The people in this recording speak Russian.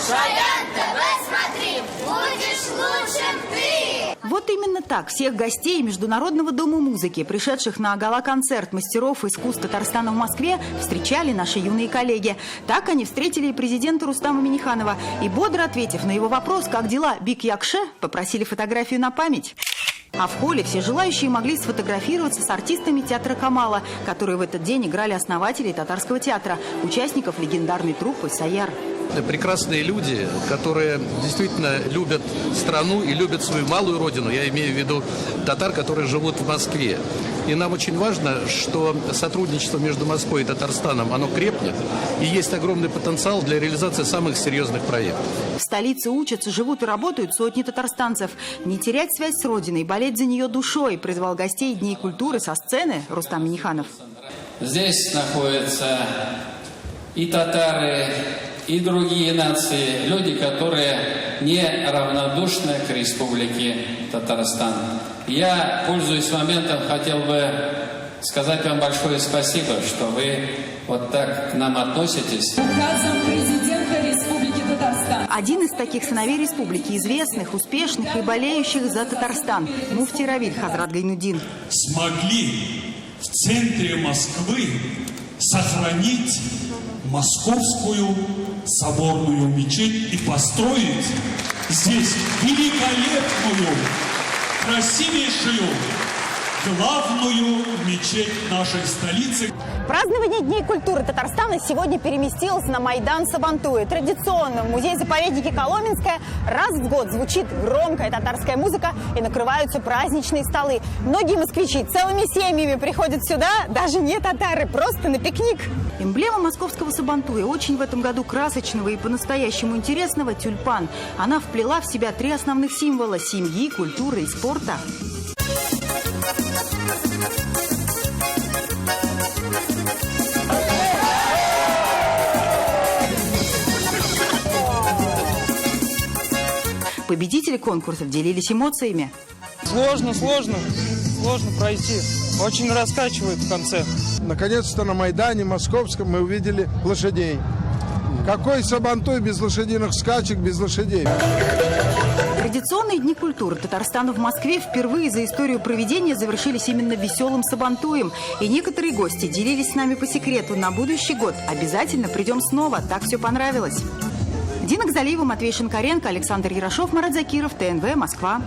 Шаян ТВ смотри, будешь лучшим ты! Вот именно так всех гостей Международного дома музыки, пришедших на гала-концерт мастеров искусств Татарстана в Москве, встречали наши юные коллеги. Так они встретили и президента Рустама Минниханова. И бодро ответив на его вопрос, как дела Бик Якше, попросили фотографию на память. А в холле все желающие могли сфотографироваться с артистами театра Камала, которые в этот день играли основателей татарского театра, участников легендарной труппы «Саяр». Прекрасные люди, которые действительно любят страну и любят свою малую родину. Я имею в виду татар, которые живут в Москве. И нам очень важно, что сотрудничество между Москвой и Татарстаном, оно крепнет. И есть огромный потенциал для реализации самых серьезных проектов. В столице учатся, живут и работают сотни татарстанцев. Не терять связь с родиной, болеть за нее душой, призвал гостей Дней культуры со сцены Рустам Минниханов. Здесь находятся и татары, и другие нации, люди, которые не равнодушны к республике Татарстан. Я, пользуясь моментом, хотел бы сказать вам большое спасибо, что вы вот так к нам относитесь. Указом президента Республики Татарстан. Один из таких сыновей республики, известных, успешных и болеющих за Татарстан, муфти Равиль Хазрат Гайнуддин. Смогли в центре Москвы сохранить Московскую соборную мечеть и построить здесь великолепную, красивейшую, главную мечеть нашей столицы. Празднование Дней культуры Татарстана сегодня переместилось на Майдан Сабантуй. Традиционно в музее-заповеднике Коломенское раз в год звучит громкая татарская музыка и накрываются праздничные столы. Многие москвичи целыми семьями приходят сюда, даже не татары, просто на пикник. Эмблема московского Сабантуя очень в этом году красочного и по-настоящему интересного – тюльпан. Она вплела в себя три основных символа – семьи, культуры и спорта. Победители конкурсов делились эмоциями. Сложно пройти. Очень раскачивает в конце. Наконец-то на Майдане Московском мы увидели лошадей. Какой Сабантуй без лошадиных скачек, без лошадей? Традиционные Дни культуры Татарстана в Москве впервые за историю проведения завершились именно веселым Сабантуем. И некоторые гости делились с нами по секрету: на будущий год обязательно придем снова, так все понравилось. Дина Гзалиева, Матвей Шинкаренко, Александр Ярошов, Марат Закиров, ТНВ, Москва.